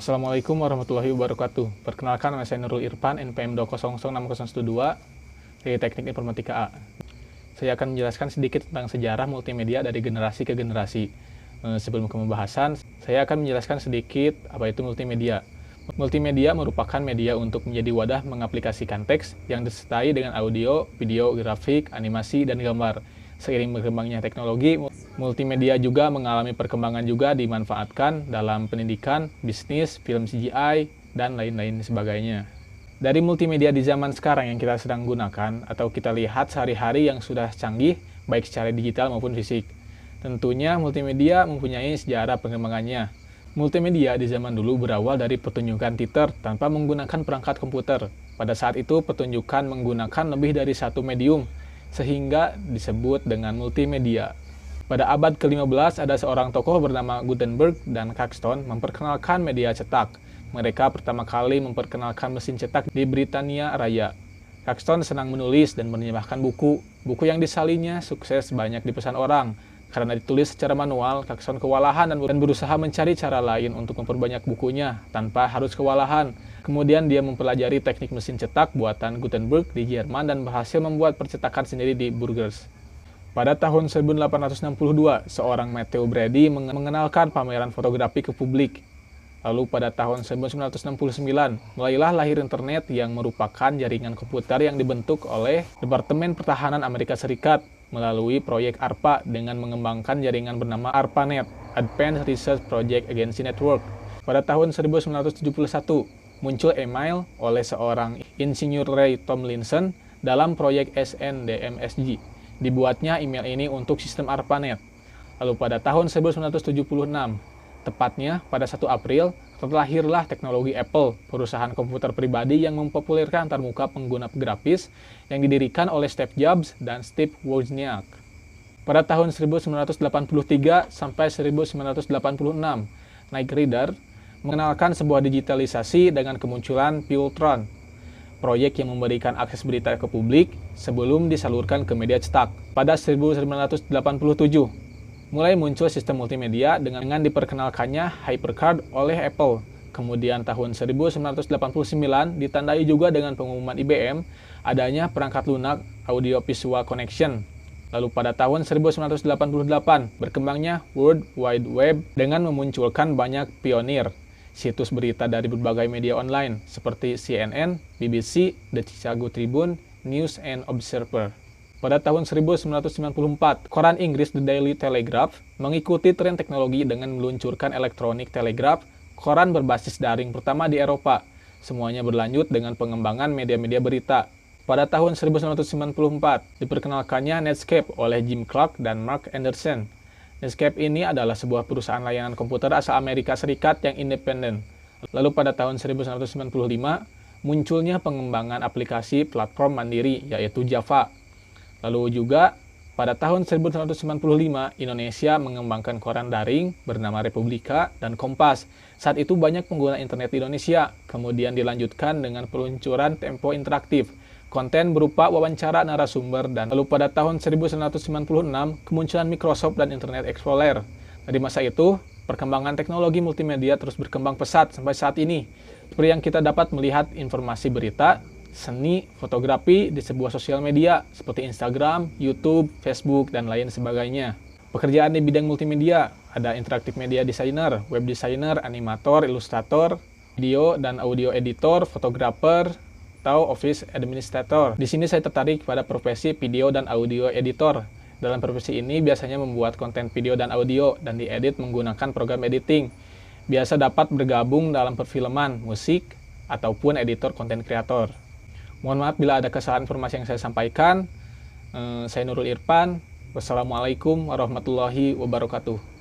Assalamualaikum warahmatullahi wabarakatuh. Perkenalkan, nama saya Nurul Irfan, NPM 2006012 dari Teknik Informatika A. Saya akan menjelaskan sedikit tentang sejarah multimedia dari generasi ke generasi. Sebelum ke pembahasan, saya akan menjelaskan sedikit apa itu multimedia. Multimedia merupakan media untuk menjadi wadah mengaplikasikan teks yang disertai dengan audio, video, grafik, animasi, dan gambar. Seiring berkembangnya teknologi, multimedia juga mengalami perkembangan juga dimanfaatkan dalam pendidikan, bisnis, film CGI, dan lain-lain sebagainya. Dari multimedia di zaman sekarang yang kita sedang gunakan atau kita lihat sehari-hari yang sudah canggih, baik secara digital maupun fisik. Tentunya multimedia mempunyai sejarah perkembangannya. Multimedia di zaman dulu berawal dari pertunjukan teater tanpa menggunakan perangkat komputer. Pada saat itu pertunjukan menggunakan lebih dari satu medium, sehingga disebut dengan multimedia. Pada abad ke-15 ada seorang tokoh bernama Gutenberg dan Caxton memperkenalkan media cetak. Mereka pertama kali memperkenalkan mesin cetak di Britania Raya. Caxton senang menulis dan menerjemahkan buku. Buku yang disalinnya sukses banyak dipesan orang. Karena ditulis secara manual, Caxton kewalahan dan berusaha mencari cara lain untuk memperbanyak bukunya tanpa harus kewalahan. Kemudian dia mempelajari teknik mesin cetak buatan Gutenberg di Jerman dan berhasil membuat percetakan sendiri di Burgers. Pada tahun 1862, seorang Matthew Brady mengenalkan pameran fotografi ke publik. Lalu pada tahun 1969, mulailah lahir internet yang merupakan jaringan komputer yang dibentuk oleh Departemen Pertahanan Amerika Serikat melalui proyek ARPA dengan mengembangkan jaringan bernama ARPANET, Advanced Research Project Agency Network. Pada tahun 1971, muncul email oleh seorang insinyur Ray Tomlinson dalam proyek SNDMSG. Dibuatnya email ini untuk sistem ARPANET. Lalu pada tahun 1976, tepatnya pada 1 April, terlahirlah teknologi Apple, perusahaan komputer pribadi yang mempopulerkan antarmuka pengguna grafis yang didirikan oleh Steve Jobs dan Steve Wozniak. Pada tahun 1983 sampai 1986, Knight Ridder mengenalkan sebuah digitalisasi dengan kemunculan Peotron, proyek yang memberikan akses berita ke publik sebelum disalurkan ke media cetak. Pada 1987, mulai muncul sistem multimedia dengan diperkenalkannya HyperCard oleh Apple. Kemudian tahun 1989 ditandai juga dengan pengumuman IBM adanya perangkat lunak Audio Visual Connection. Lalu pada tahun 1988 berkembangnya World Wide Web dengan memunculkan banyak pionir situs berita dari berbagai media online seperti CNN, BBC, The Chicago Tribune, News and Observer. Pada tahun 1994, koran Inggris The Daily Telegraph mengikuti tren teknologi dengan meluncurkan Electronic Telegraph, koran berbasis daring pertama di Eropa. Semuanya berlanjut dengan pengembangan media-media berita. Pada tahun 1994, diperkenalkannya Netscape oleh Jim Clark dan Mark Anderson. Netscape ini adalah sebuah perusahaan layanan komputer asal Amerika Serikat yang independen. Lalu pada tahun 1995, munculnya pengembangan aplikasi platform mandiri, yaitu Java. Lalu juga pada tahun 1995, Indonesia mengembangkan koran daring bernama Republika dan Kompas. Saat itu banyak pengguna internet di Indonesia, kemudian dilanjutkan dengan peluncuran Tempo Interaktif, konten berupa wawancara narasumber, dan lalu pada tahun 1996 kemunculan Microsoft dan Internet Explorer. Dari masa itu, perkembangan teknologi multimedia terus berkembang pesat sampai saat ini. Seperti yang kita dapat melihat informasi berita, seni, fotografi di sebuah sosial media seperti Instagram, YouTube, Facebook, dan lain sebagainya. Pekerjaan di bidang multimedia, ada interaktif media designer, web designer, animator, ilustrator, video dan audio editor, fotografer, atau office administrator. Di sini saya tertarik pada profesi video dan audio editor. Dalam profesi ini biasanya membuat konten video dan audio dan diedit menggunakan program editing. Biasa dapat bergabung dalam perfilman, musik, ataupun editor konten kreator. Mohon maaf bila ada kesalahan informasi yang saya sampaikan. Saya Nurul Irfan. Wassalamualaikum warahmatullahi wabarakatuh.